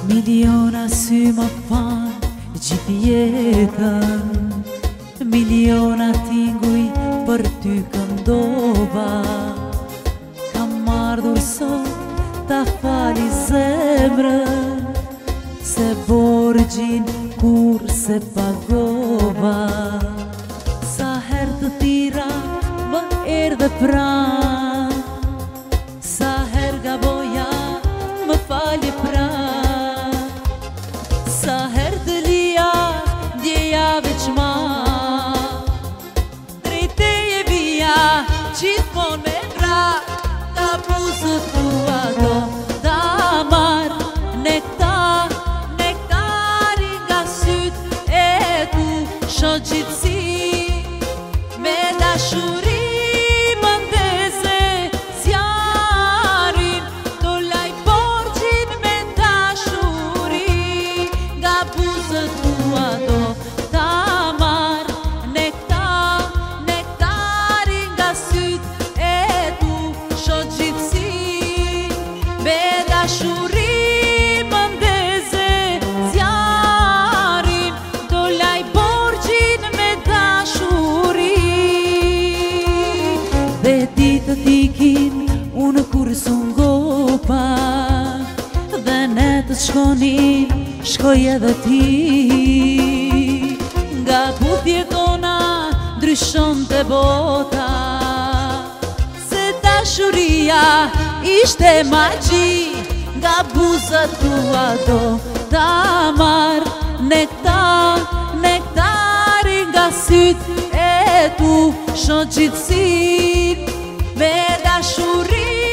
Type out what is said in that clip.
Miliona sy më pan gjithë jetën, miliona tinguj për ty këndova. Kam ardhur sot ta fali zemrën, se borgjin kur se pagova. Sa herë të tira më erdhe pran, sa herë gaboja më fali pran, sa herë të lija ndjeja veç ma, drejteje vija gjithmon me vra. Ta buzët tua do ta mar nektarin nga syt e tu, shoh gjithësi me dashuri më ndeze zjarin, do laj borgjin me dashuri. Nga buzët tua do ta mar nektarin nga syt e tu, shoh gjithësi me dashuri më ndeze zjarin, do laj borgjin me dashuri. Dhe ditët ikin, unë kur s'ungopa, dhe netët shkonin, shkoj edhe ti. Nga butje tona ndryshon të bota, se dashuria ishte magji. Nga buzët tua do ta mar nektarin nga syt e tu, shoh gjithësin me dashuri.